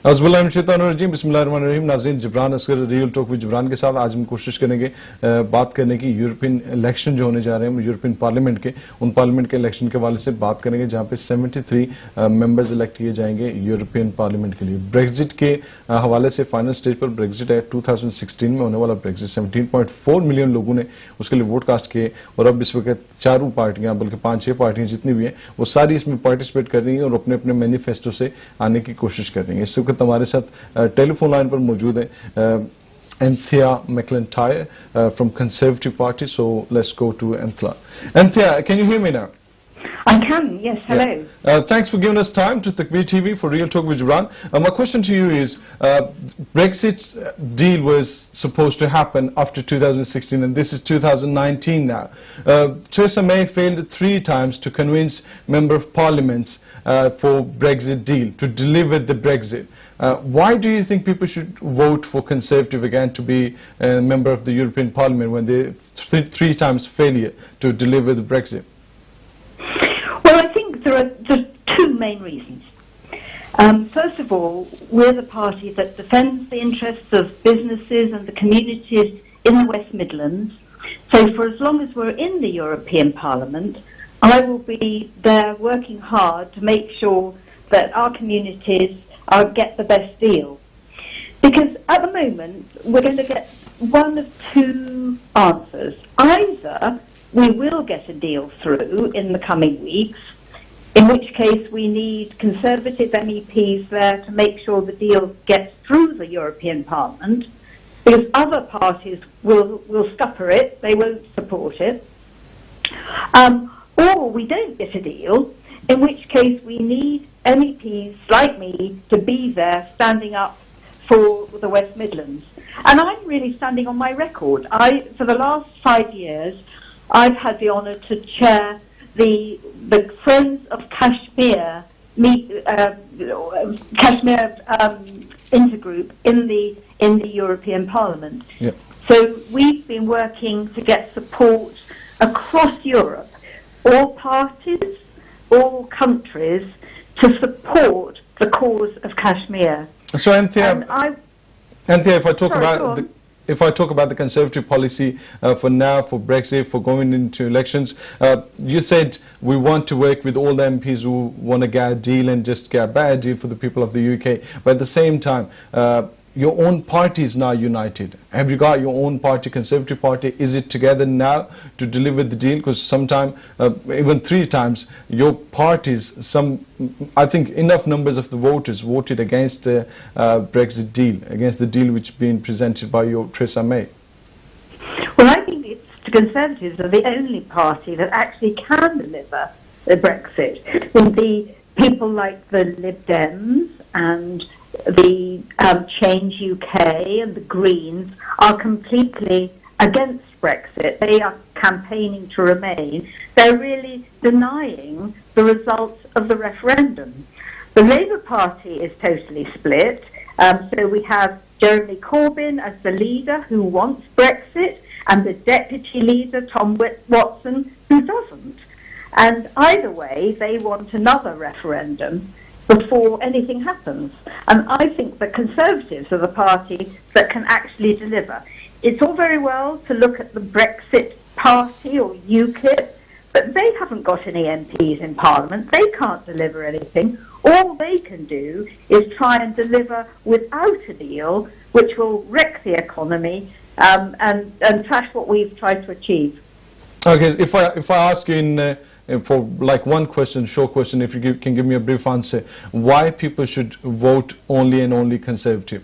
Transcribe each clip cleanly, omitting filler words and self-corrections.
बिस्मिल्लाहिर्रहमानिर्रहीम। नाज़रीन, Jabran Asghar real talk with Jabran के साथ आज हम कोशिश करेंगे बात करने की यूरोपियन इलेक्शन जो होने जा रहे हैं यूरोपियन पार्लियामेंट के, उन पार्लियामेंट के इलेक्शन के हवाले से बात करेंगे जहां पे 73 मेंबर्स इलेक्ट किए जाएंगे यूरोपियन पार्लियामेंट के लिए। ब्रेक्जिट के हवाले से फाइनल स्टेज पर ब्रेक्जिट है 2016 में होने वाला ब्रेक्जिट 17.4 मिलियन लोगों ने उसके लिए वोट कास्ट किए और अब इस वक्त चारों पार्टियां बल्कि 5-6 पार्टियां जितनी भी हैं वो सारी इसमें पार्टिसिपेट कर रही हैं और अपने अपने मैनिफेस्टो से आने की कोशिश कर रही हैं। इस वक्त हमारे साथ टेलीफोन लाइन पर मौजूद है Anthea McIntyre from Conservative Party. So let's go to Anthea. Anthea, can you hear me now? I can, yes, hello. Yeah. Thanks for giving us time to Takbeer TV for Real Talk with Jabran. My question to you is, Brexit deal was supposed to happen after 2016 and this is 2019 now. Theresa May failed 3 times to convince Member of Parliaments for Brexit deal, to deliver the Brexit. Why do you think people should vote for Conservative again to be a member of the European Parliament when they 3 times failure to deliver the Brexit? Well, I think there are just 2 main reasons. First of all, we're the party that defends the interests of businesses and the communities in the West Midlands. So for as long as we're in the European Parliament, I will be there working hard to make sure that our communities get the best deal. Because at the moment, we're going to get one of 2 answers. Either we will get a deal through in the coming weeks, in which case we need Conservative MEPs there to make sure the deal gets through the European Parliament, because other parties will scupper it, they won't support it. Or we don't get a deal, in which case we need MEPs like me to be there standing up for the West Midlands. And I'm really standing on my record. For the last 5 years, I've had the honour to chair the Friends of Kashmir intergroup in the European Parliament. Yep. So we've been working to get support across Europe, all parties, all countries, to support the cause of Kashmir. So Anthea, if I talk if I talk about the Conservative policy for now, for Brexit, for going into elections, you said we want to work with all the MPs who want to get a deal and just get a bad deal for the people of the UK. But at the same time, your own party is now united. Have you got your own party, Conservative Party? Is it together now to deliver the deal? Because sometimes, even 3 times, your parties, I think enough numbers of the voters voted against the Brexit deal, against the deal which been presented by your Theresa May. Well, I think the Conservatives are the only party that actually can deliver the Brexit. And the people like the Lib Dems and the Change UK and the Greens are completely against Brexit. They are campaigning to remain. They're really denying the results of the referendum. The Labour Party is totally split. So we have Jeremy Corbyn as the leader who wants Brexit and the deputy leader, Tom Watson, who doesn't. And either way, they want another referendum before anything happens. And I think the Conservatives are the party that can actually deliver. It's all very well to look at the Brexit Party or UKIP, but they haven't got any MPs in Parliament. They can't deliver anything. All they can do is try and deliver without a deal, which will wreck the economy and trash what we've tried to achieve. Okay, if I ask you for like one question, short question, if you can give me a brief answer, why people should vote only and only Conservative?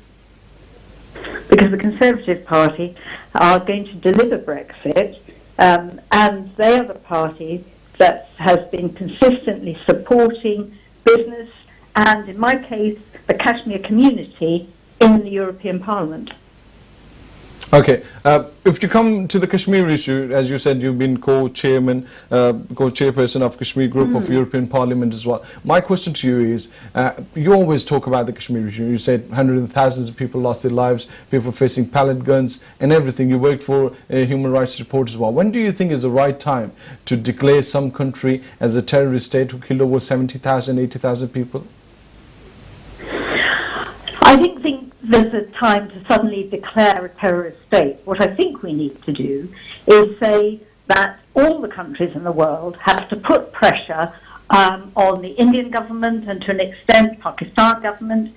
Because the Conservative Party are going to deliver Brexit, and they are the party that has been consistently supporting business and, in my case, the Kashmir community in the European Parliament. Okay, if you come to the Kashmir issue, as you said, you've been co-chairperson of Kashmir Group of European Parliament as well. My question to you is, you always talk about the Kashmir issue. You said hundreds of thousands of people lost their lives, people facing pellet guns and everything. You worked for a human rights report as well. When do you think is the right time to declare some country as a terrorist state who killed over 70,000, 80,000 people? I think there's a time to suddenly declare a terrorist state. What I think we need to do is say that all the countries in the world have to put pressure on the Indian government and to an extent Pakistan government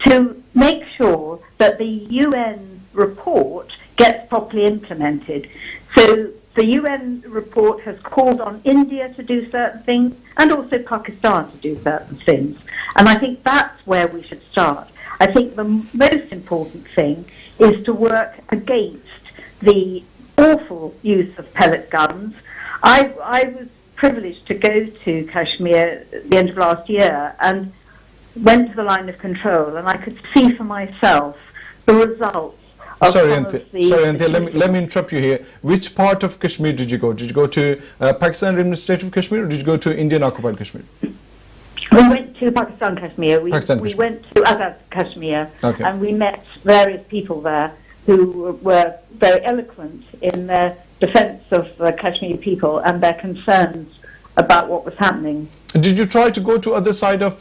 to make sure that the UN report gets properly implemented. So the UN report has called on India to do certain things and also Pakistan to do certain things. And I think that's where we should start. I think the most important thing is to work against the awful use of pellet guns. I was privileged to go to Kashmir at the end of last year and went to the line of control, and I could see for myself the results. Sorry, Anthea, let me interrupt you here. Which part of Kashmir did you go? Did you go to Pakistan Administrative Kashmir, or did you go to Indian occupied Kashmir? We went to Pakistan Kashmir. We Kashmir. went to Azad Kashmir, okay. And we met various people there who were very eloquent in their defence of the Kashmiri people and their concerns about what was happening. Did you try to go to other side of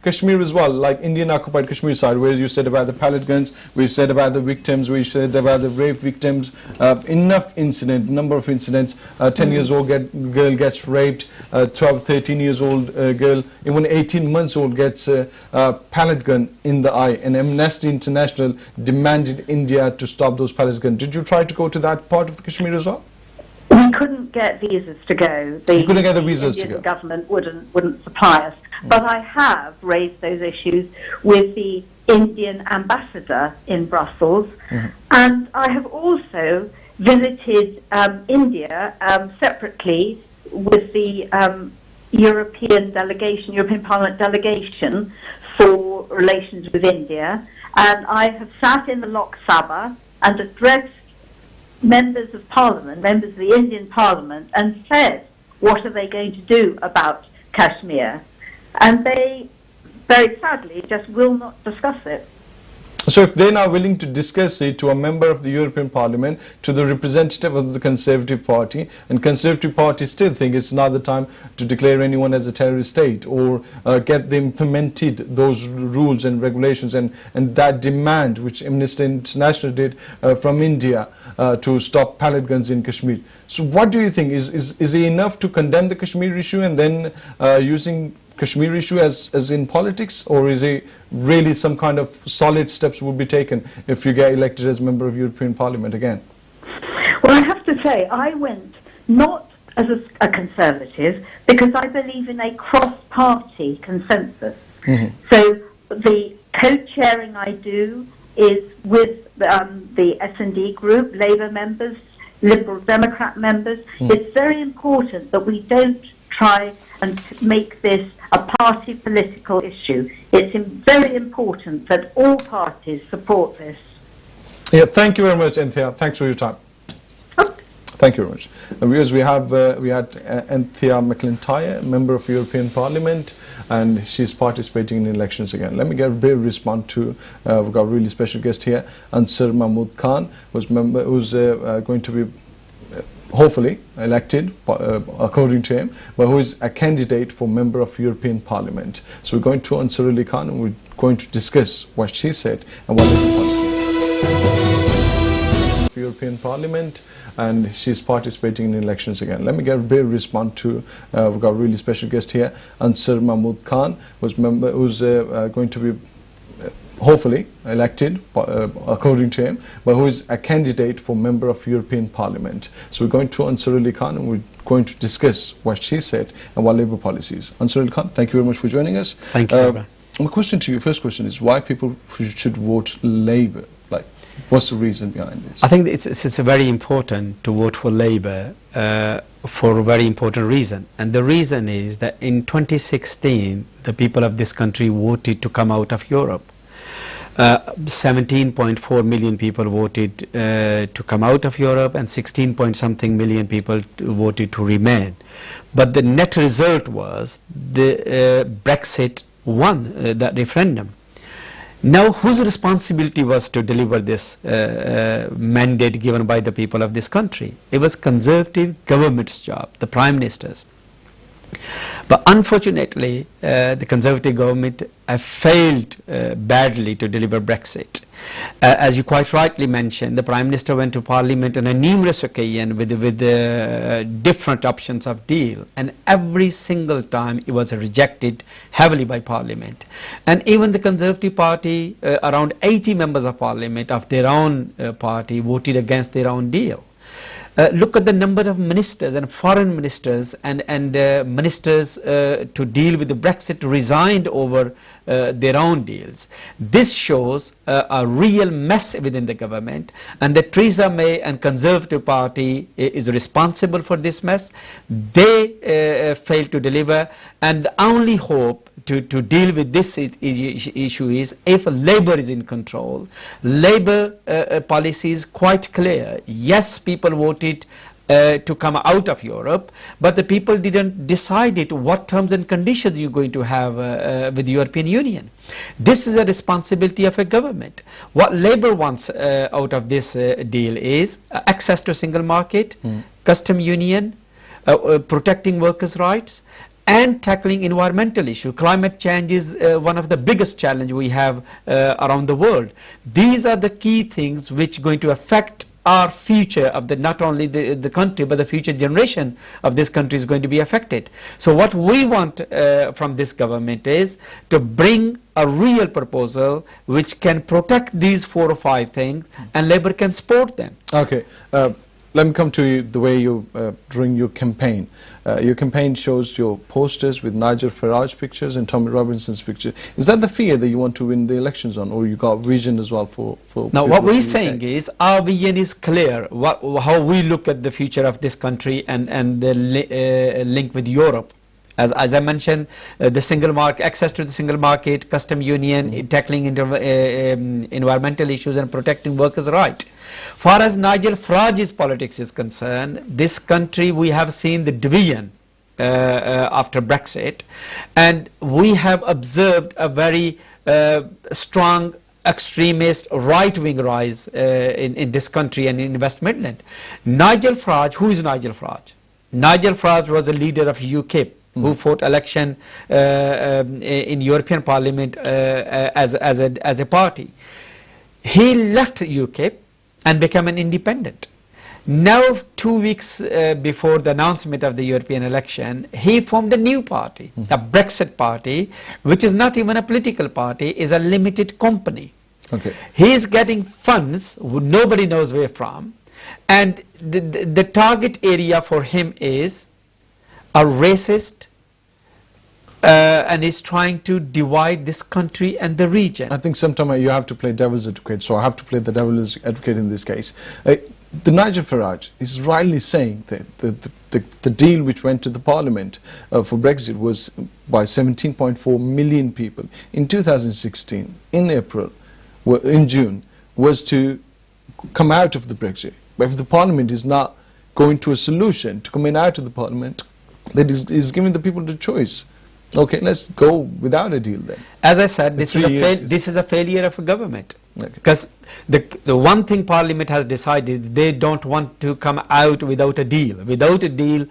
Kashmir as well, like Indian occupied Kashmir side, where you said about the pellet guns, where you said about the victims, where you said about the rape victims, number of incidents, 10 years old girl gets raped, 12, 13 years old girl, even 18 months old gets a pellet gun in the eye, and Amnesty International demanded India to stop those pellet guns. Did you try to go to that part of the Kashmir as well? We couldn't get visas to go. You couldn't get the visas to go. The Indian government wouldn't supply us. But I have raised those issues with the Indian ambassador in Brussels, and I have also visited India separately with the European Parliament delegation for relations with India, and I have sat in the Lok Sabha and addressed members of Parliament, members of the Indian Parliament, and said, what are they going to do about Kashmir? And they, very sadly, just will not discuss it. So if they're now willing to discuss it to a member of the European Parliament, to the representative of the Conservative Party, and Conservative Party still think it's not the time to declare anyone as a terrorist state or get them implemented those rules and regulations and that demand which Amnesty International did from India to stop pellet guns in Kashmir. So what do you think? Is it enough to condemn the Kashmir issue and then using Kashmir issue as in politics, or is it really some kind of solid steps will be taken if you get elected as member of European Parliament again? Well, I have to say, I went not as a Conservative because I believe in a cross-party consensus. So the co-chairing I do is with the S&D group, Labour members, Liberal Democrat members. It's very important that we don't try and make this a party political issue. It's very important that all parties support this. Yeah, thank you very much, Anthea. Thanks for your time. Thank you very much. Viewers, we had Anthea McIntyre, member of European Parliament, and she's participating in elections again. Let me get a brief response to we've got a really special guest here, Ansar Mahmood Khan, who's going to be hopefully elected according to him, but who is a candidate for member of European Parliament. So we're going to Ansar Ali Khan and we're going to discuss what she said and what the policies. European Parliament, and she's participating in elections again. Let me get a brief response to we've got a really special guest here, Ansar Mahmood Khan, who's going to be hopefully elected according to him, but who is a candidate for member of European Parliament. So we're going to Ansar Ali Khan and we're going to discuss what she said and what Labour policies. Ansar Ali Khan, thank you very much for joining us. Thank you. My question to you, first question is why people should vote Labour? Like, what's the reason behind this? I think it's very important to vote for Labour for a very important reason, and the reason is that in 2016 the people of this country voted to come out of Europe. 17.4 million people voted to come out of Europe, and 16 point something million people voted to remain. But the net result was the Brexit won that referendum. Now, whose responsibility was to deliver this mandate given by the people of this country? It was Conservative government's job, the Prime Minister's. But unfortunately, the Conservative government failed badly to deliver Brexit. As you quite rightly mentioned, the Prime Minister went to Parliament on a numerous occasion with different options of deal, and every single time it was rejected heavily by Parliament. And even the Conservative Party, around 80 members of Parliament of their own party voted against their own deal. Look at the number of ministers and foreign ministers and ministers to deal with the Brexit resigned over their own deals. This shows a real mess within the government, and that Theresa May and Conservative Party is responsible for this mess. They failed to deliver, and the only hope to deal with this issue is if Labour is in control. Labour policy is quite clear. Yes, people voted to come out of Europe, but the people didn't decide it what terms and conditions you're going to have with the European Union. This is a responsibility of a government. What Labour wants out of this deal is access to single market, custom union, protecting workers' rights, and tackling environmental issue. Climate change is one of the biggest challenges we have around the world. These are the key things which are going to affect our future of not only the country, but the future generation of this country is going to be affected. So what we want from this government is to bring a real proposal which can protect these 4 or 5 things, and Labour can support them. Okay. Let me come to you the way you during your campaign. Your campaign shows your posters with Nigel Farage pictures and Tommy Robinson's picture. Is that the fear that you want to win the elections on, or you got vision as well for now, what we're saying is our vision is clear, how we look at the future of this country and the link with Europe. As I mentioned, the single market, access to the single market, custom union, tackling environmental issues and protecting workers' rights. Far as Nigel Farage's politics is concerned, this country, we have seen the division after Brexit, and we have observed a very strong extremist right-wing rise in this country and in West Midland. Nigel Farage, who is Nigel Farage? Nigel Farage was the leader of UKIP, who fought election in European Parliament as a party. He left UKIP and became an independent. Now, 2 weeks before the announcement of the European election, he formed a new party, a Brexit party, which is not even a political party, is a limited company. Okay. He is getting funds, nobody knows where from, and the target area for him is a racist, and is trying to divide this country and the region. I think sometimes you have to play devil's advocate, so I have to play the devil's advocate in this case. The Nigel Farage is rightly saying that the deal which went to the Parliament for Brexit was by 17.4 million people in 2016, in April, in June, was to come out of the Brexit. But if the Parliament is not going to a solution to coming out of the Parliament, that is giving the people the choice. Okay, let's go without a deal then. As I said, this is a failure of a government. Because the one thing Parliament has decided, they don't want to come out without a deal. Without a deal,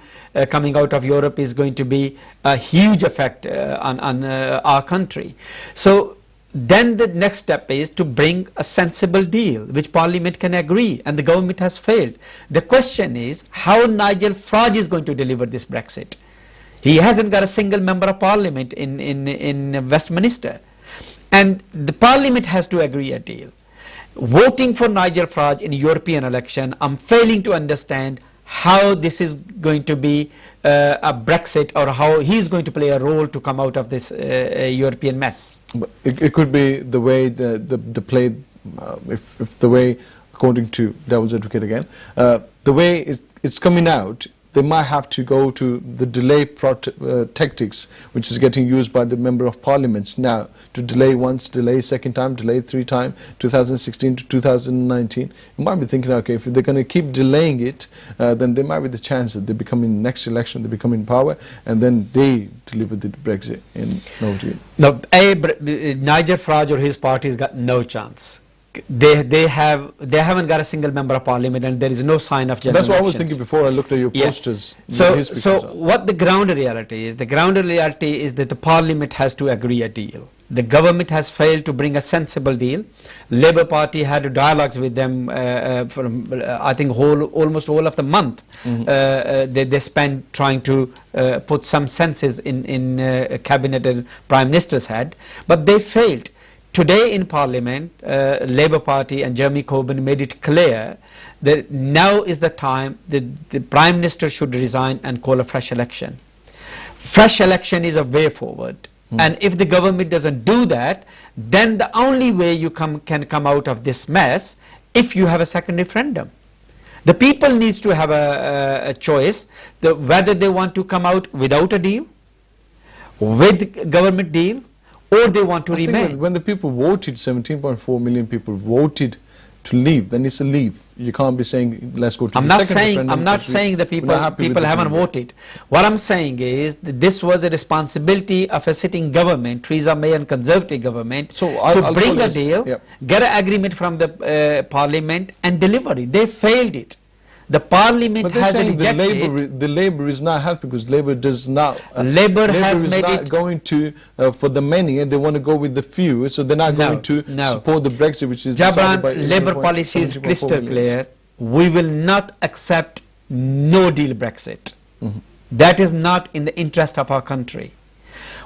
coming out of Europe is going to be a huge effect on our country. So then the next step is to bring a sensible deal which Parliament can agree, and the government has failed. The question is how Nigel Farage is going to deliver this Brexit. He hasn't got a single member of Parliament in Westminster, and the Parliament has to agree a deal. Voting for Nigel Farage in European election, I'm failing to understand how this is going to be a Brexit, or how he's going to play a role to come out of this European mess. But it could be the way the play, if the way, according to devil's advocate again, the way it's coming out, they might have to go to the delay tactics, which is getting used by the member of parliaments now, to delay once, delay second time, delay 3 times, 2016 to 2019. You might be thinking, okay, if they're going to keep delaying it, then there might be the chance that they become in next election, they become in power, and then they deliver the Brexit in no deal. No, Nigel Farage or his party has got no chance. they haven't got a single member of parliament, and there is no sign of general That's what elections. I was thinking before I looked at your posters. So what the ground reality is, that the parliament has to agree a deal. The government has failed to bring a sensible deal. Labour Party had dialogues with them I think almost all of the month. They spent trying to put some senses in cabinet and prime minister's head, but they failed. Today in Parliament, Labour Party and Jeremy Corbyn made it clear that now is the time that the Prime Minister should resign and call a fresh election. Fresh election is a way forward. And if the government doesn't do that, then the only way you can come out of this mess, if you have a second referendum. The people needs to have a choice whether they want to come out without a deal, with government deal, or they want to remain. When the people voted, 17.4 million people voted to leave, then it's a leave. You can't be saying let's go to the second referendum. I'm not saying the people haven't voted. What I'm saying is that this was a responsibility of a sitting government, Theresa May and Conservative government, to bring a deal, get an agreement from the Parliament and deliver it. They failed it. The Parliament has rejected. The Labour is not helping because Labour does not. Labour has made it going to for the many, and they want to go with the few. So they're not going to support the Brexit, which is Jabran, Labour policy is crystal clear. We will not accept no deal Brexit. That is not in the interest of our country.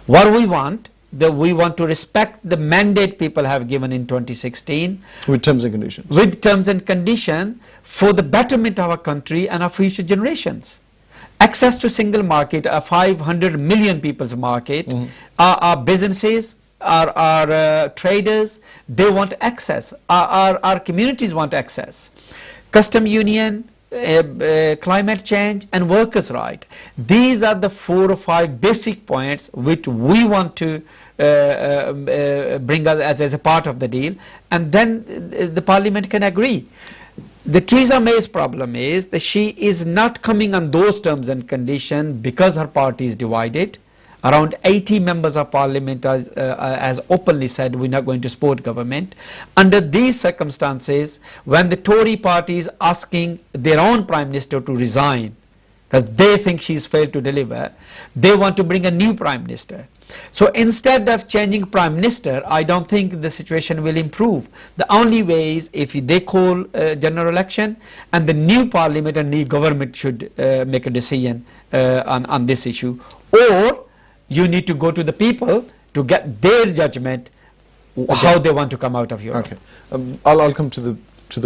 What we want, we want to respect the mandate people have given in 2016 with terms and conditions. With terms and conditions for the betterment of our country and our future generations. Access to single market, a 500 million people's market, our businesses, our traders, they want access. Our communities want access. Custom union, climate change and workers' right. These are the 4 or 5 basic points which we want to bring as a part of the deal, and then the Parliament can agree. The Theresa May's problem is that she is not coming on those terms and conditions because her party is divided. Around 80 members of Parliament has openly said we're not going to support government. Under these circumstances, when the Tory party is asking their own Prime Minister to resign because they think she's failed to deliver, they want to bring a new Prime Minister. So instead of changing Prime Minister, I don't think the situation will improve. The only way is if they call a general election and the new Parliament and new government should make a decision on this issue, or you need to go to the people to get their judgment how they want to come out of Europe. Okay, I'll come to the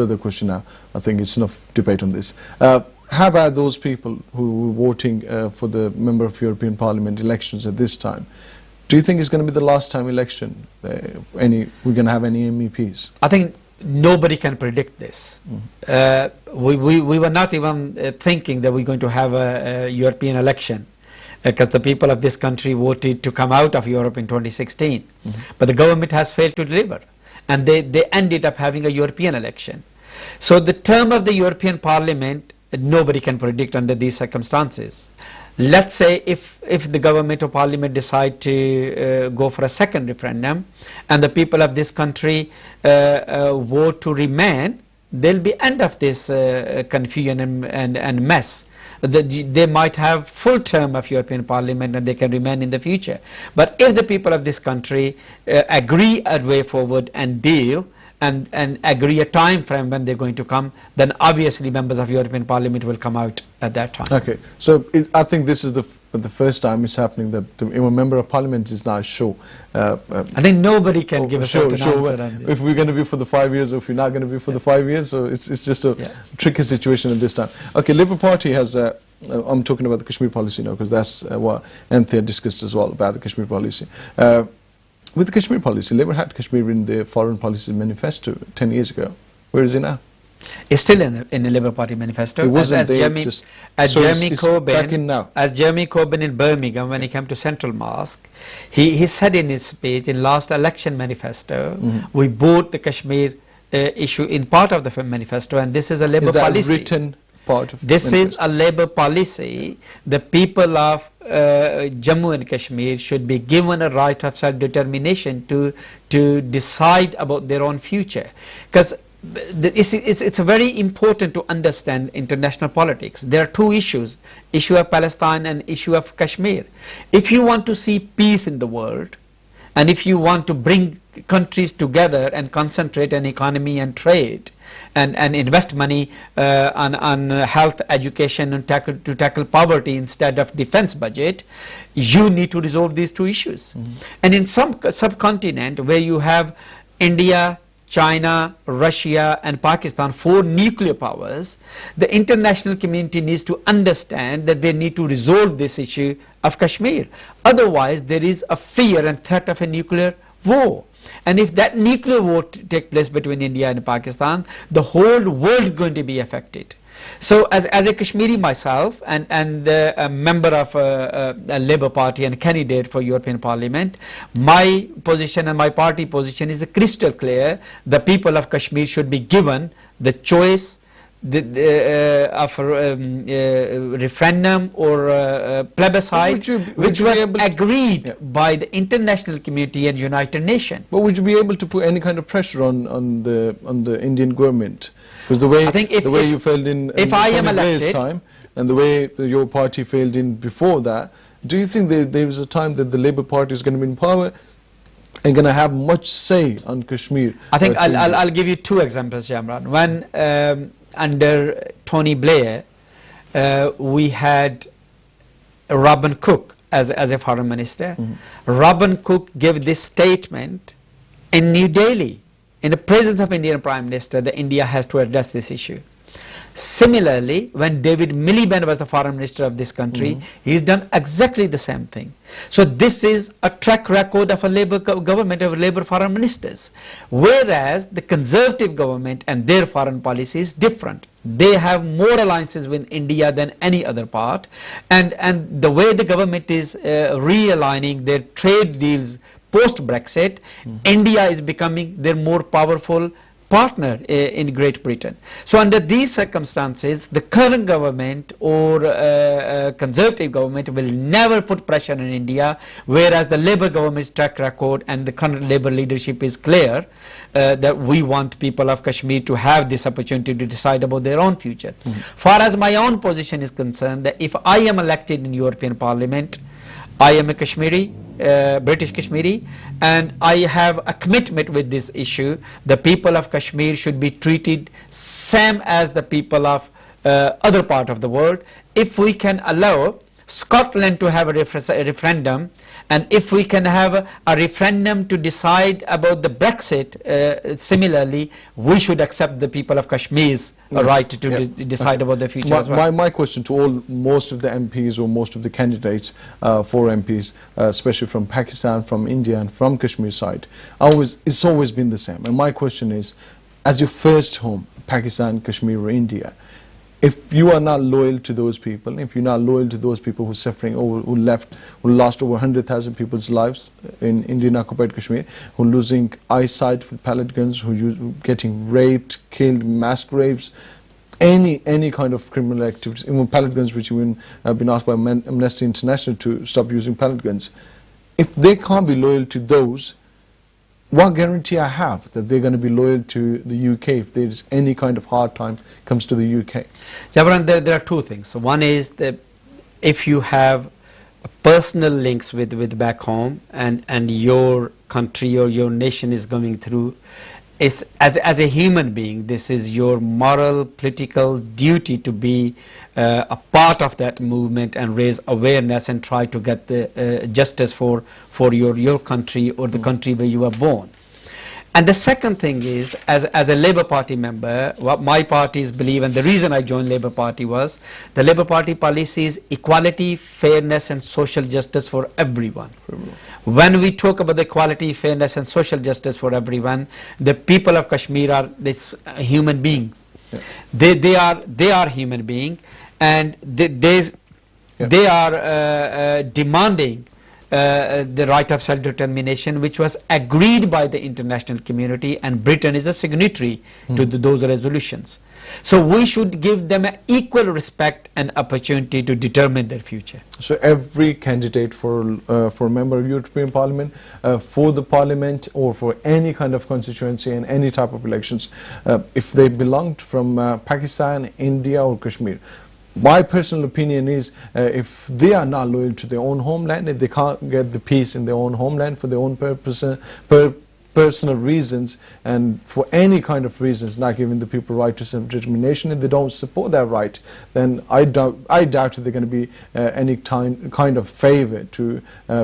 other question now. I think it's enough debate on this. How about those people who were voting for the member of European Parliament elections at this time? Do you think it's going to be the last time election? We're going to have any MEPs? I think nobody can predict this. We were not even thinking that we're going to have a European election, because the people of this country voted to come out of Europe in 2016. But the government has failed to deliver, and they ended up having a European election. So the term of the European Parliament, nobody can predict under these circumstances. Let's say if the government or Parliament decide to go for a second referendum and the people of this country vote to remain, there'll be end of this confusion and mess. They might have full term of European Parliament and they can remain in the future. But if the people of this country agree a way forward and deal and agree a time frame when they're going to come, then obviously members of European Parliament will come out at that time. Okay, so I think this is the first time it's happening that a member of Parliament is not sure. I think nobody can give a certain answer. If we're going to be for the 5 years or if we're not going to be for the 5 years, so it's just a tricky situation at this time. Okay, Labour Party has, I'm talking about the Kashmir policy now because that's what Anthea discussed as well about the Kashmir policy. With the Kashmir policy, Labour had Kashmir in their foreign policy manifesto 10 years ago. Where is it now? It's still in the Labour Party manifesto. It wasn't Jeremy Corbyn in Birmingham, when he came to Central Mosque, he said in his speech, in last election manifesto, we brought the Kashmir issue in part of the manifesto, and this is a Labour policy. Written part of this is a Labour policy. The people of Jammu and Kashmir should be given a right of self-determination to decide about their own future, because it's very important to understand international politics. There are two issues, issue of Palestine and issue of Kashmir. If you want to see peace in the world, and if you want to bring countries together and concentrate on economy and trade and invest money on health, education, and to tackle poverty instead of defense budget, you need to resolve these two issues. And in some subcontinent where you have India, China, Russia and Pakistan, 4 nuclear powers, the international community needs to understand that they need to resolve this issue of Kashmir. Otherwise, there is a fear and threat of a nuclear war. And if that nuclear war takes place between India and Pakistan, the whole world is going to be affected. So as a Kashmiri myself and a member of a Labour Party and candidate for European Parliament, my position and my party position is crystal clear. The people of Kashmir should be given the choice of referendum or plebiscite, which was agreed by the international community and United Nations. But would you be able to put any kind of pressure on the Indian government? Because the way you failed in I am elected, time and the way your party failed in before that, do you think there is a time that the Labour Party is going to be in power and going to have much say on Kashmir? I think I'll give you 2 examples, Jabran. When under Tony Blair, we had Robin Cook as a foreign minister. Robin Cook gave this statement in New Delhi in the presence of Indian Prime Minister that India has to address this issue. Similarly, when David Miliband was the foreign minister of this country, he's done exactly the same thing. So this is a track record of a Labour government, of Labour foreign ministers. Whereas the Conservative government and their foreign policy is different. They have more alliances with India than any other part, and the way the government is realigning their trade deals post-Brexit, India is becoming their more powerful partner in Great Britain. So under these circumstances, the current government or Conservative government will never put pressure on India, whereas the Labour government's track record and the current Labour leadership is clear that we want people of Kashmir to have this opportunity to decide about their own future. Far as my own position is concerned, that if I am elected in European Parliament, I am a Kashmiri, British Kashmiri, and I have a commitment with this issue. The people of Kashmir should be treated same as the people of other part of the world. If we can allow Scotland to have a referendum, and if we can have a referendum to decide about the Brexit, similarly, we should accept the people of Kashmir's right to decide about their future as well. My question to most of the MPs or most of the candidates for MPs, especially from Pakistan, from India and from Kashmir side, it's always been the same. And my question is, as your first home, Pakistan, Kashmir or India, if you are not loyal to those people, if you're not loyal to those people who are suffering, who lost over 100,000 people's lives in Indian occupied Kashmir, who are losing eyesight with pellet guns, who are getting raped, killed, mass graves, any kind of criminal activities, even pellet guns, which even have been asked by Amnesty International to stop using pellet guns. If they can't be loyal to those, what guarantee I have that they're going to be loyal to the UK if there's any kind of hard time comes to the UK? Jabran, there are 2 things. So one is that if you have personal links with back home and your country or your nation is going through, as a human being, this is your moral, political duty to be a part of that movement and raise awareness and try to get the justice for your country or the country where you were born. And the second thing is, as a Labour Party member, what my parties believe, and the reason I joined Labour Party was, the Labour Party policy is equality, fairness and social justice for everyone. When we talk about the equality, fairness and social justice for everyone, the people of Kashmir are human beings. They are human beings, and they are demanding the right of self-determination, which was agreed by the international community, and Britain is a signatory to those resolutions. So we should give them an equal respect and opportunity to determine their future. So every candidate for member of European Parliament, for the Parliament or for any kind of constituency and any type of elections, if they belonged from Pakistan, India or Kashmir, my personal opinion is if they are not loyal to their own homeland, if they can't get the peace in their own homeland for their own personal reasons and for any kind of reasons, not giving the people right to self-determination, if they don't support that right, then I doubt if they're going to be any kind of favor to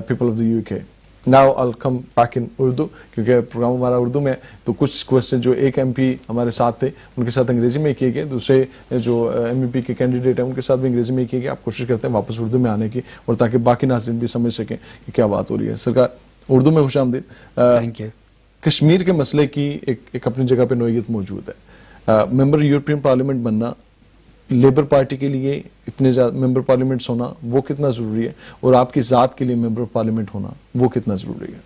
people of the UK. Now I'll come back in Urdu क्योंकि programme हमारा उर्दू में, तो कुछ question जो एक MP हमारे साथ थे उनके साथ अंग्रेजी में किए गए, दूसरे जो MEP के कैंडिडेट हैं उनके साथ भी अंग्रेजी में किए गए. आप कोशिश करते हैं वापस उर्दू में आने की और ताकि बाकी नाज़रीन भी समझ सकें कि क्या बात हो रही है. सरकार उर्दू में खुशामदीद. Thank you. कश्मीर के मसले की एक अपनी जगह पे नोयत मौजूद है. मेंबर यूरोपियन पार्लियामेंट बनना लेबर पार्टी के लिए इतने ज़्यादा मेंबर पार्लियामेंट्स होना वो कितना ज़रूरी है, और आपकी ज़ात के लिए मेंबर पार्लियामेंट होना वो कितना ज़रूरी है?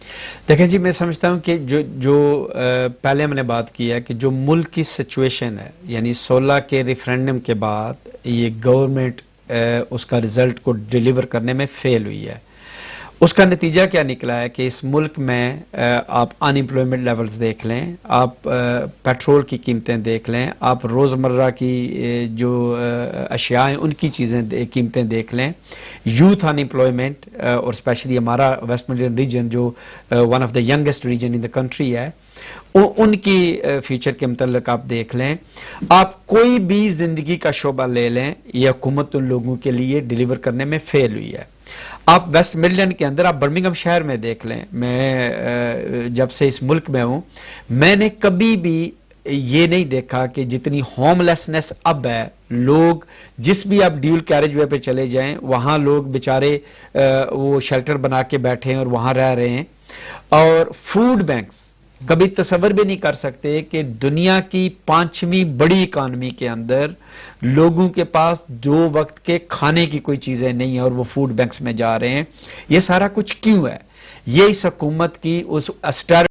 देखें जी, मैं समझता हूँ कि जो पहले हमने बात की है कि जो मुल्क की सिचुएशन है, यानी 16 के रेफरेंडम के बाद ये गवर्नमेंट उसका रिज़ल्ट को डिलीवर करने में फेल हुई है. उसका नतीजा क्या निकला है कि इस मुल्क में आप अनएम्प्लॉयमेंट लेवल्स देख लें, आप पेट्रोल की कीमतें देख लें, आप रोज़मर्रा की जो अशिया हैं उनकी कीमतें देख लें, यूथ अनएम्प्लॉयमेंट, और स्पेशली हमारा वेस्ट मिडलैंड रीजन जो one of the youngest region in the country है, उनकी फ्यूचर के मतलब आप देख लें. आप कोई भी ज़िंदगी का शोबा ले लें, ये हुकूमत उन लोगों के लिए डिलीवर करने में फेल हुई है. आप वेस्ट मिडलैंड के अंदर, आप बर्मिंघम शहर में देख लें, मैं जब से इस मुल्क में हूँ मैंने कभी भी ये नहीं देखा कि जितनी होमलेसनेस अब है, लोग जिस भी आप ड्यूल कैरेज वे पे चले जाएं वहाँ लोग बेचारे वो शेल्टर बना के बैठे हैं और वहाँ रह रहे हैं. और फूड बैंक्स, कभी तसव्वुर भी नहीं कर सकते कि दुनिया की 5वीं बड़ी इकानमी के अंदर लोगों के पास 2 वक्त के खाने की कोई चीज़ें नहीं है और वो फूड बैंक्स में जा रहे हैं. ये सारा कुछ क्यों है? ये इस हुकूमत की उस अस्टर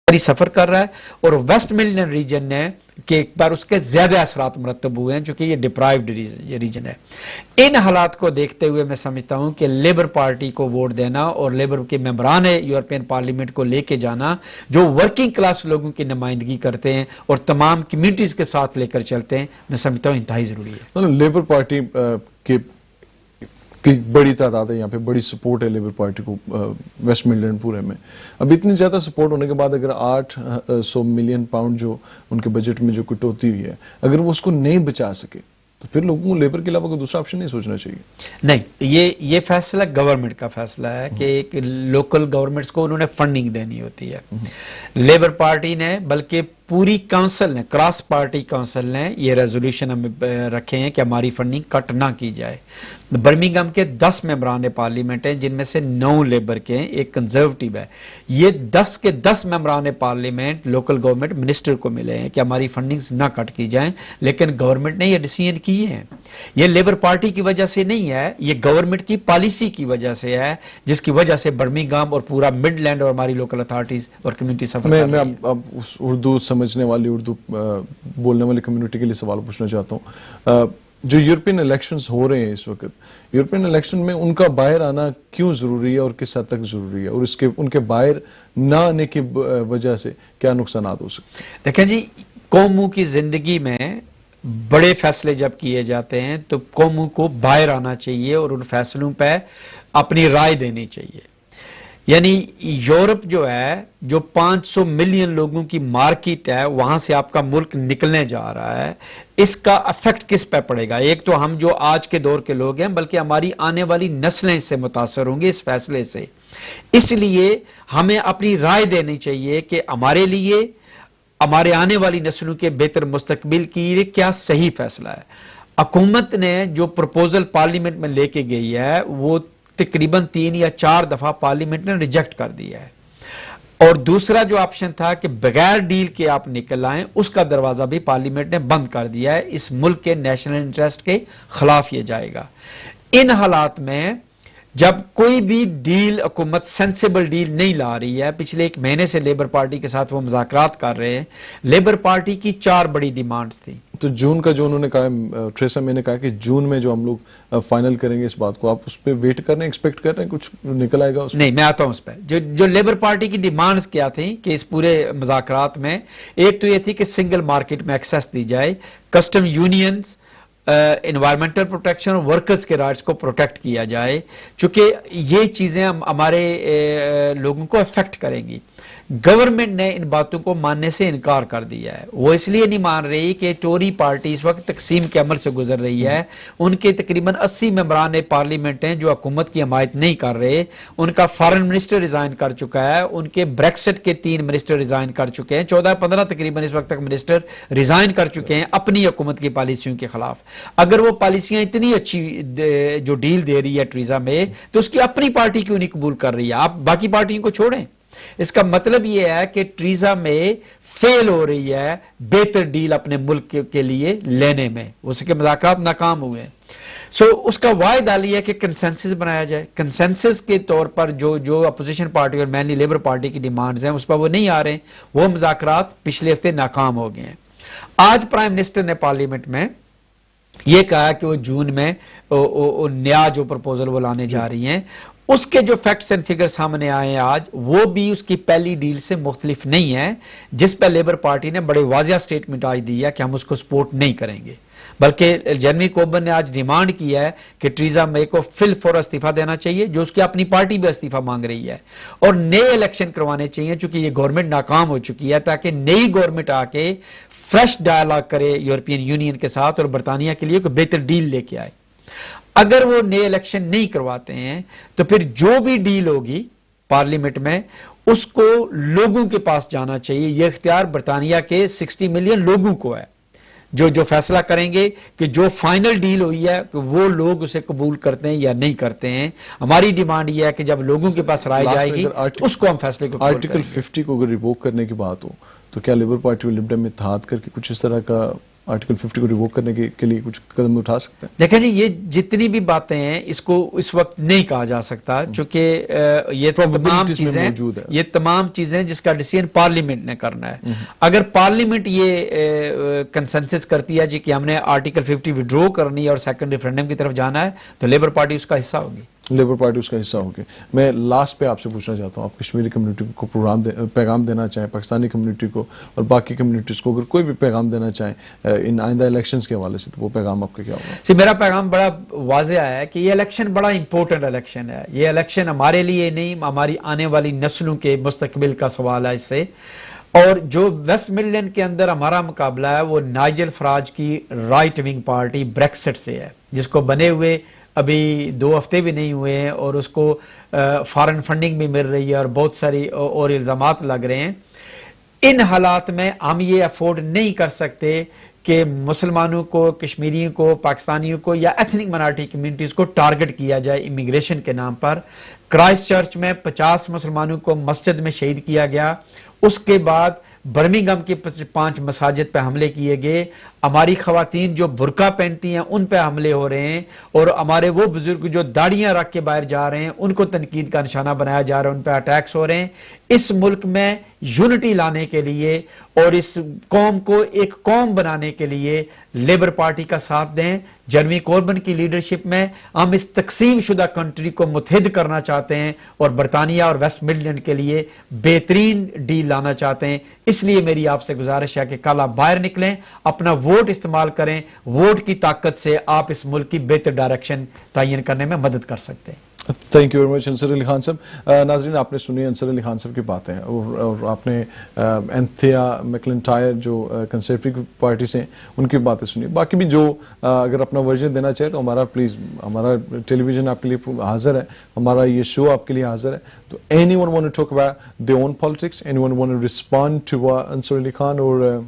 सफर कर रहा है, और वेस्ट मिडलैंड रीजन ने कि एक बार उसके ज्यादा असरात मुरतब हुए हैं, चूंकि ये डिप्राइव्ड रीजन है. इन हालात को देखते हुए मैं समझता हूं कि लेबर पार्टी को वोट देना और लेबर के मेंबरान यूरोपियन पार्लियामेंट को लेके जाना, जो वर्किंग क्लास लोगों की नुमाइंदगी करते हैं और तमाम कम्युनिटीज के साथ लेकर चलते हैं, मैं समझता हूं इंतहाई जरूरी है. लेबर पार्टी की बड़ी तादाद है यहाँ पे, बड़ी सपोर्ट है लेबर पार्टी को वेस्ट मिडलैंड पूरे में. अब इतनी ज़्यादा सपोर्ट होने के बाद अगर 800 मिलियन पाउंड जो उनके बजट में जो कटौती हुई है, अगर वो उसको नहीं बचा सके तो फिर लोगों को लेबर के अलावा कोई दूसरा ऑप्शन नहीं सोचना चाहिए? नहीं, ये फैसला गवर्नमेंट का फैसला है कि एक लोकल गवर्नमेंट्स को उन्होंने फंडिंग देनी होती है. लेबर पार्टी ने, बल्कि पूरी काउंसिल ने, क्रॉस पार्टी काउंसिल ने ये रेजोल्यूशन हमें रखे हैं कि हमारी फंडिंग कट ना की जाए. बर्मिंघम के 10 मेंबरान पार्लियामेंट हैं, जिनमें से 9 लेबर के हैं, एक कंजर्वेटिव है. ये 10 के 10 मेंबरान पार्लियामेंट लोकल गवर्नमेंट मिनिस्टर को मिले हैं कि हमारी फंडिंग्स ना कट की जाएं, लेकिन गवर्नमेंट ने ये डिसीजन किए हैं. ये लेबर पार्टी की वजह से नहीं है, ये गवर्नमेंट की पॉलिसी की वजह से है, जिसकी वजह से बर्मिंघम और पूरा मिडलैंड और हमारी लोकल अथॉरिटीज और कम्युनिटी सफर कर रही है. मैं अब उस उर्दू समझने वाली, उर्दू बोलने वाली कम्युनिटी के लिए सवाल पूछना चाहता हूँ. जो यूरोपियन इलेक्शंस हो रहे हैं इस वक्त, यूरोपियन इलेक्शन में उनका बाहर आना क्यों जरूरी है और किस हद तक जरूरी है, और इसके उनके बाहर ना आने की वजह से क्या नुकसान हो सकते हैं? देखें जी, कौमों की जिंदगी में बड़े फैसले जब किए जाते हैं तो कौमों को बाहर आना चाहिए और उन फैसलों पर अपनी राय देनी चाहिए। यानी यूरोप जो है, जो 500 मिलियन लोगों की मार्केट है, वहां से आपका मुल्क निकलने जा रहा है, इसका इफेक्ट किस पे पड़ेगा? एक तो हम जो आज के दौर के लोग हैं, बल्कि हमारी आने वाली नस्लें इससे मुतासर होंगी इस फैसले से। इसलिए हमें अपनी राय देनी चाहिए कि हमारे लिए, हमारे आने वाली नस्लों के बेहतर मुस्तकबिल के लिए क्या सही फैसला है। हुकूमत ने जो प्रपोजल पार्लियामेंट में लेके गई है वो तकरीबन 3 या 4 दफा पार्लियामेंट ने रिजेक्ट कर दिया है। और दूसरा जो ऑप्शन था कि बगैर डील के आप निकल आए, उसका दरवाजा भी पार्लियामेंट ने बंद कर दिया है। इस मुल्क के नेशनल इंटरेस्ट के खिलाफ ये जाएगा। इन हालात में जब कोई भी डील, हुकूमत सेंसिबल डील नहीं ला रही है, पिछले 1 महीने से लेबर पार्टी के साथ वो मुज़ाकरात कर रहे हैं, लेबर पार्टी की 4 बड़ी डिमांड्स थी। तो जून का जो उन्होंने कहा, थ्रेसा मैंने कहा कि जून में जो हम लोग फाइनल करेंगे इस बात को, आप उस पर वेट कर रहे हैं, एक्सपेक्ट कर रहे हैं कुछ निकल आएगा उस? नहीं, मैं आता हूं उस पर। जो लेबर पार्टी की डिमांड्स क्या थी कि इस पूरे मुज़ाकरात में, एक तो ये थी कि सिंगल मार्केट में एक्सेस दी जाए, कस्टम यूनियंस, एनवायरमेंटल प्रोटेक्शन और वर्कर्स के राइट्स को प्रोटेक्ट किया जाए, चूंकि ये चीज़ें हमारे लोगों को अफेक्ट करेंगी। गवर्नमेंट ने इन बातों को मानने से इनकार कर दिया है। वो इसलिए नहीं मान रही कि टोरी पार्टी इस वक्त तकसीम के अमल से गुजर रही है। उनके तकरीबन 80 मेंबरान पार्लियामेंट हैं जो हुकूमत की हमायत नहीं कर रहे। उनका फॉरेन मिनिस्टर रिजाइन कर चुका है, उनके ब्रेक्सिट के 3 मिनिस्टर रिजाइन कर चुके हैं, 14-15 तकरीबन इस वक्त तक मिनिस्टर रिजाइन कर चुके हैं अपनी हुकूमत की पॉलिसियों के खिलाफ। अगर वो पॉलिसियां इतनी अच्छी जो डील दे रही है ट्रीजा में, तो उसकी अपनी पार्टी क्यों नहीं कबूल कर रही है? आप बाकी पार्टियों को छोड़ें। इसका मतलब यह है कि ट्रीजा में फेल हो रही है बेहतर डील अपने मुल्क के लिए लेने में, उसके मुज़ाकरात नाकाम हुए हैं। सो उसका वायद हाल है कि कंसेंसस बनाया जाए। कंसेंसस के तौर पर जो अपोजिशन पार्टी और मेनली लेबर पार्टी की डिमांड्स हैं उस पर वो नहीं आ रहे हैं। वो मुज़ाकरात पिछले हफ्ते नाकाम हो गए हैं। आज प्राइम मिनिस्टर ने पार्लियामेंट में यह कहा कि वो जून में नया जो प्रपोजल वो लाने जा रही हैं, उसके जो फैक्ट्स एंड फिगर सामने आए हैं आज, वो भी उसकी पहली डील से मुख्तलिफ नहीं है, जिस पर लेबर पार्टी ने बड़े वाजिया स्टेटमेंट आज दी है कि हम उसको सपोर्ट नहीं करेंगे। बल्कि जेरेमी कोर्बिन ने आज डिमांड किया है कि ट्रीजा मे को फिल फॉर इस्तीफा देना चाहिए, जो उसकी अपनी पार्टी भी इस्तीफा मांग रही है, और नए इलेक्शन करवाने चाहिए चूंकि ये गवर्नमेंट नाकाम हो चुकी है, ताकि नई गवर्नमेंट आके फ्रेश डायलॉग करे यूरोपियन यूनियन के साथ और बरतानिया के लिए कोई बेहतर डील लेके आए। अगर वो नए इलेक्शन नहीं करवाते हैं तो फिर जो भी डील होगी पार्लियामेंट में उसको लोगों के पास जाना चाहिए। यह इख्तियार बरतानिया के 60 मिलियन लोगों को है, जो फैसला करेंगे कि जो फाइनल डील हुई है कि वो लोग उसे कबूल करते हैं या नहीं करते हैं। हमारी डिमांड यह है कि जब लोगों के पास राय जाएगी उसको हम फैसले को आर्टिकल 50 को अगर रिवोक करने की बात हो तो क्या लेबर पार्टी और लिबरल में इत्तेहाद करके कुछ इस तरह का आर्टिकल 50 को रिवोक करने के लिए कुछ कदम उठा सकते हैं? देखिए जी, ये जितनी भी बातें हैं इसको इस वक्त नहीं कहा जा सकता, क्योंकि ये तमाम चीजें जिसका डिसीजन पार्लियामेंट ने करना है। अगर पार्लियामेंट ये कंसेंसस करती है जी कि हमने आर्टिकल 50 विड्रॉ करनी है और सेकंड रेफरेंडम की तरफ जाना है, तो लेबर पार्टी उसका हिस्सा होगी। लेबर पार्टी उसका हिस्सा होगी। मैं लास्ट पे आपसे पूछना चाहता हूँ, आप कश्मीरी कम्युनिटी को पैगाम देना चाहें, पाकिस्तानी कम्युनिटी को और बाकी कम्युनिटीज़ को अगर कोई भी पैगाम देना चाहें इन आइंदा इलेक्शंस के हवाले से, तो वो पैगाम आपका क्या होगा? जी, मेरा पैगाम बड़ा वाज़ेह है कि ये इलेक्शन बड़ा इंपॉर्टेंट इलेक्शन है। ये इलेक्शन हमारे लिए नहीं, हमारी आने वाली नस्लों के मुस्तकबिल का सवाल है इससे। और जो वेस्ट मिडलैंड के अंदर हमारा मुकाबला है वो नाइजल फराज की राइट विंग पार्टी ब्रेक्सिट से है, जिसको बने हुए अभी 2 हफ्ते भी नहीं हुए हैं और उसको फॉरेन फंडिंग भी मिल रही है और बहुत सारी और इल्ज़ामात लग रहे हैं। इन हालात में हम ये अफोर्ड नहीं कर सकते कि मुसलमानों को, कश्मीरियों को, पाकिस्तानियों को या एथनिक माइनॉरिटी कम्युनिटीज़ को टारगेट किया जाए इमिग्रेशन के नाम पर। क्राइस्ट चर्च में 50 मुसलमानों को मस्जिद में शहीद किया गया। उसके बाद बर्मिंघम की 5 मसाजिद पे हमले किए गए। हमारी खवातीन जो बुरका पहनती हैं उन पे हमले हो रहे हैं, और हमारे वो बुजुर्ग जो दाढ़ियां रख के बाहर जा रहे हैं उनको तनकीद का निशाना बनाया जा रहा है, उन पे अटैक्स हो रहे हैं। इस मुल्क में यूनिटी लाने के लिए और इस कौम को एक कौम बनाने के लिए लेबर पार्टी का साथ दें, जर्मी कोर्बन की लीडरशिप में हम इस तकसीम शुदा कंट्री को मुत्तहिद करना चाहते हैं और बरतानिया और वेस्ट मिडलैंड के लिए बेहतरीन डील लाना चाहते हैं। इसलिए मेरी आपसे गुजारिश है कि कल आप बाहर निकलें, अपना वोट इस्तेमाल करें, वोट की ताकत से आप इस मुल्क की बेहतर डायरेक्शन तयन करने में मदद कर सकते हैं। Thank you very much Ansar Ali Khan साहब। नाजरीन, आपने सुनी अंसर अली खान साहब की बातें और आपने एंथिया मैकलिंटायर जो कंजर्वेटिव पार्टी से उनकी बातें सुनी। बाकी भी जो अगर अपना वर्जन देना चाहे तो हमारा प्लीज़, हमारा टेलीविज़न आपके लिए हाजिर है, हमारा ये शो आपके लिए हाजिर है। तो anyone want to talk about their own politics, anyone want to respond to Ansar Ali Khan और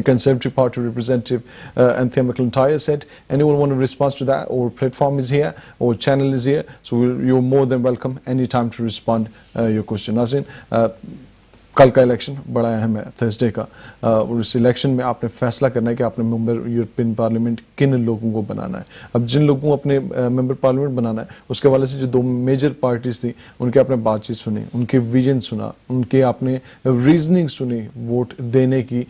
Conservative Party representative Anthea McIntyre said, anyone want to respond to that? Our platform is here, our channel is here, so you're more than welcome anytime to respond your question. नाज़रीन, कल का election बड़ा अहम है, Thursday का, और इस election में आपने फैसला करना है कि आपने मेंबर यूरोपियन पार्लियामेंट किन लोगों को बनाना है। अब जिन लोगों को अपने मेंबर पार्लियामेंट बनाना है, उसके वाले से जो दो मेजर पार्टीज थी उनके आपने बातचीत सुनी, उनके विजन सुना, उनके आपने रीजनिंग सुनी वोट देने की।